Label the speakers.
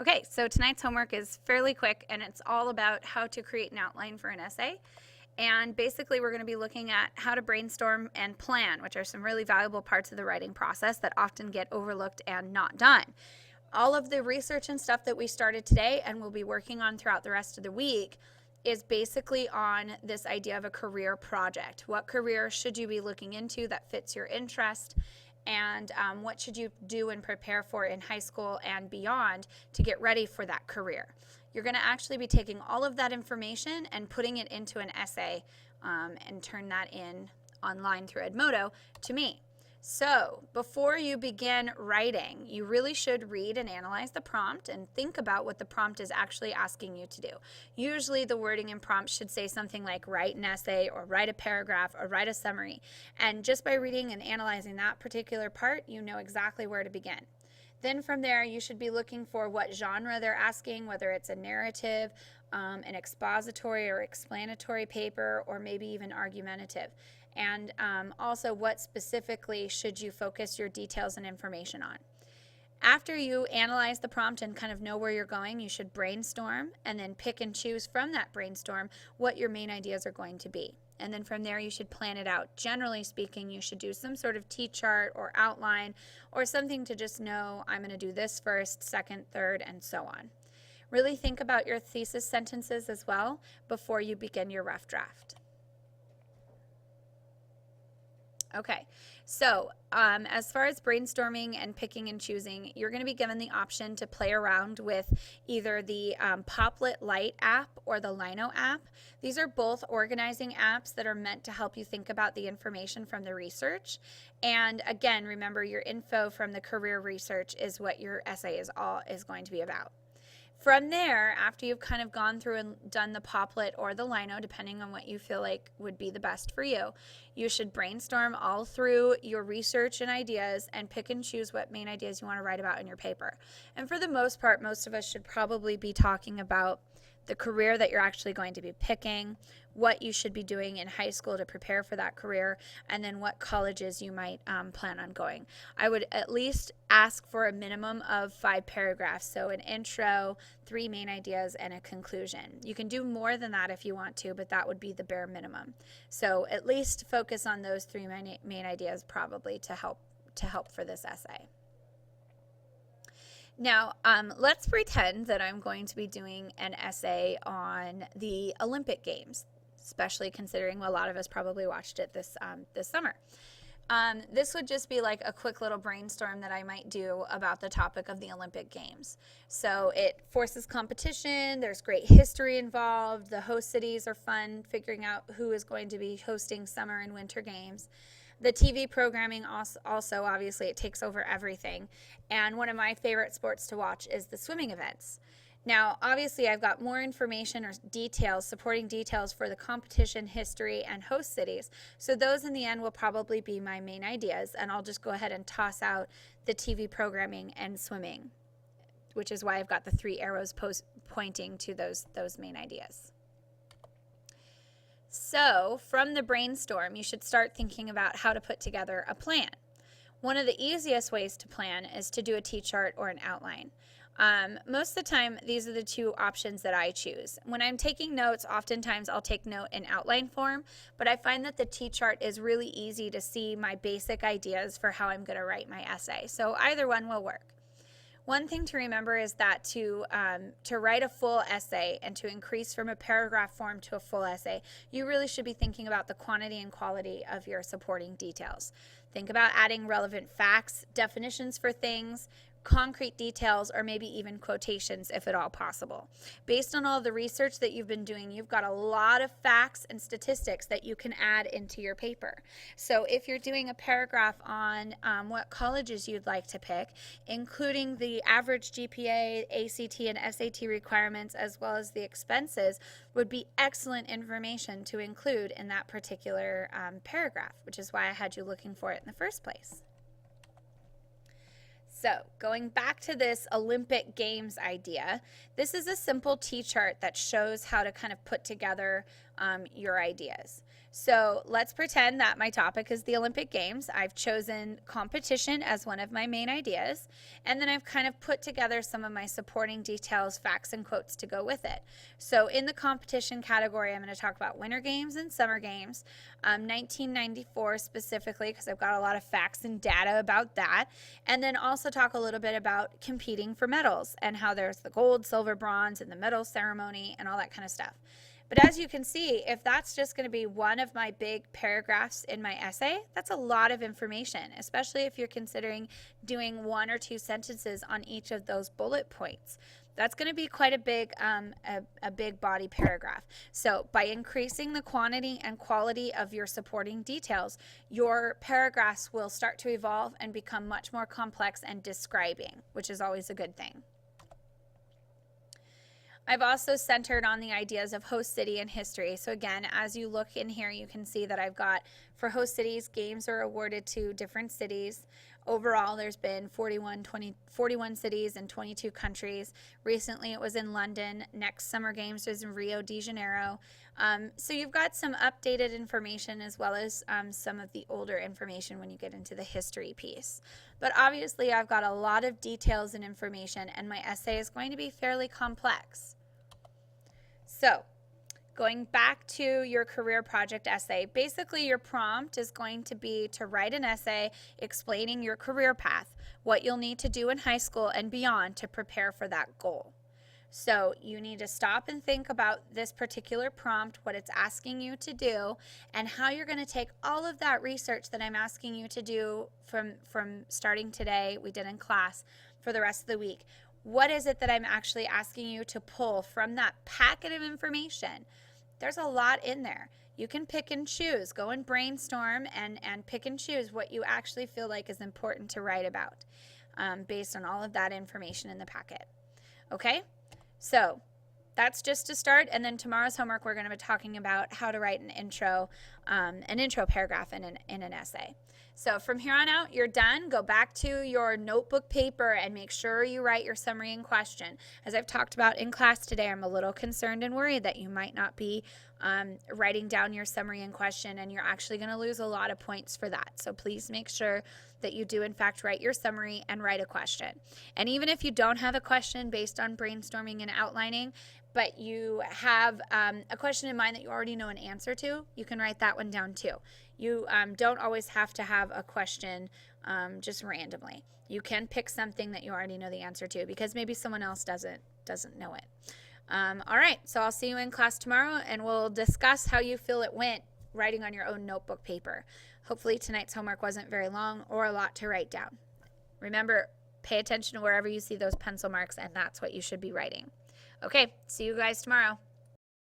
Speaker 1: Okay, so tonight's homework is fairly quick and it's all about how to create an outline for an essay. And basically, we're going to be looking at how to brainstorm and plan, which are some really valuable parts of the writing process that often get overlooked and not done. All of the research and stuff that we started today and we'll be working on throughout the rest of the week is basically on this idea of a career project. What career should you be looking into that fits your interest? And what should you do and prepare for in high school and beyond to get ready for that career? You're going to actually be taking all of that information and putting it into an essay and turn that in online through Edmodo to me. So before you begin writing, you really should read and analyze the prompt and think about what the prompt is actually asking you to do. Usually the wording in prompts should say something like write an essay or write a paragraph or write a summary. And just by reading and analyzing that particular part, you know exactly where to begin. Then from there, you should be looking for what genre they're asking, whether it's a narrative, an expository or explanatory paper, or maybe even argumentative. And also, what specifically should you focus your details and information on? After you analyze the prompt and kind of know where you're going, you should brainstorm and then pick and choose from that brainstorm what your main ideas are going to be. And then from there, you should plan it out. Generally speaking, you should do some sort of T-chart or outline or something to just know I'm going to do this first, second, third, and so on. Really think about your thesis sentences as well before you begin your rough draft. Okay, so as far as brainstorming and picking and choosing, you're going to be given the option to play around with either the Poplet Lite app or the Lino app. These are both organizing apps that are meant to help you think about the information from the research. And again, remember your info from the career research is what your essay is going to be about. From there, after you've kind of gone through and done the Poplet or the Lino, depending on what you feel like would be the best for you, you should brainstorm all through your research and ideas and pick and choose what main ideas you want to write about in your paper. And for the most part, most of us should probably be talking about the career that you're actually going to be picking, what you should be doing in high school to prepare for that career, and then what colleges you might plan on going. I would at least ask for a minimum of 5 paragraphs, so an intro, 3 main ideas, and a conclusion. You can do more than that if you want to, but that would be the bare minimum. So at least focus on those 3 main ideas probably to help for this essay. Now, let's pretend that I'm going to be doing an essay on the Olympic Games, especially considering a lot of us probably watched it this summer. This would just be like a quick little brainstorm that I might do about the topic of the Olympic Games. So it forces competition, there's great history involved, the host cities are fun, figuring out who is going to be hosting summer and winter games. The TV programming also obviously it takes over everything. And one of my favorite sports to watch is the swimming events. Now, obviously, I've got more information or details, supporting details for the competition, history, and host cities. So those in the end will probably be my main ideas, and I'll just go ahead and toss out the TV programming and swimming, which is why I've got the 3 arrows pointing to those main ideas. So from the brainstorm, you should start thinking about how to put together a plan. One of the easiest ways to plan is to do a T-chart or an outline. Most of the time, these are the 2 options that I choose. When I'm taking notes, oftentimes I'll take note in outline form, but I find that the T-chart is really easy to see my basic ideas for how I'm going to write my essay. So either one will work. One thing to remember is that to write a full essay and to increase from a paragraph form to a full essay, you really should be thinking about the quantity and quality of your supporting details. Think about adding relevant facts, definitions for things, concrete details, or maybe even quotations if at all possible. Based on all the research that you've been doing, you've got a lot of facts and statistics that you can add into your paper. So if you're doing a paragraph on what colleges you'd like to pick, including the average GPA, ACT, and SAT requirements, as well as the expenses, would be excellent information to include in that particular paragraph, which is why I had you looking for it in the first place. So going back to this Olympic Games idea, this is a simple T-chart that shows how to kind of put together your ideas. So let's pretend that my topic is the Olympic Games. I've chosen competition as one of my main ideas, and then I've kind of put together some of my supporting details, facts, and quotes to go with it. So in the competition category, I'm going to talk about Winter Games and Summer Games, 1994 specifically, because I've got a lot of facts and data about that, and then also talk a little bit about competing for medals and how there's the gold, silver, bronze, and the medal ceremony and all that kind of stuff. But as you can see, if that's just going to be one of my big paragraphs in my essay, that's a lot of information, especially if you're considering doing 1 or 2 sentences on each of those bullet points. That's going to be quite a big body paragraph. So by increasing the quantity and quality of your supporting details, your paragraphs will start to evolve and become much more complex and describing, which is always a good thing. I've also centered on the ideas of host city and history. So again, as you look in here, you can see that I've got, for host cities, games are awarded to different cities. Overall, there's been 41 cities in 22 countries. Recently, it was in London. Next Summer Games is in Rio de Janeiro. So you've got some updated information as well as some of the older information when you get into the history piece. But obviously, I've got a lot of details and information, and my essay is going to be fairly complex. So, going back to your career project essay, basically your prompt is going to be to write an essay explaining your career path, what you'll need to do in high school and beyond to prepare for that goal. So you need to stop and think about this particular prompt, what it's asking you to do, and how you're going to take all of that research that I'm asking you to do from starting today, we did in class, for the rest of the week. What is it that I'm actually asking you to pull from that packet of information? There's a lot in there. You can pick and choose. Go and brainstorm and pick and choose what you actually feel like is important to write about based on all of that information in the packet. Okay? So that's just to start, and then tomorrow's homework we're going to be talking about how to write an intro paragraph in an essay. So from here on out, you're done. Go back to your notebook paper and make sure you write your summary and question. As I've talked about in class today, I'm a little concerned and worried that you might not be writing down your summary and question, and you're actually going to lose a lot of points for that. So please make sure that you do in fact write your summary and write a question. And even if you don't have a question based on brainstorming and outlining, but you have a question in mind that you already know an answer to, you can write that one down too. You don't always have to have a question just randomly. You can pick something that you already know the answer to because maybe someone else doesn't know it. All right, so I'll see you in class tomorrow, and we'll discuss how you feel it went writing on your own notebook paper. Hopefully tonight's homework wasn't very long or a lot to write down. Remember, pay attention to wherever you see those pencil marks, and that's what you should be writing. Okay, see you guys tomorrow.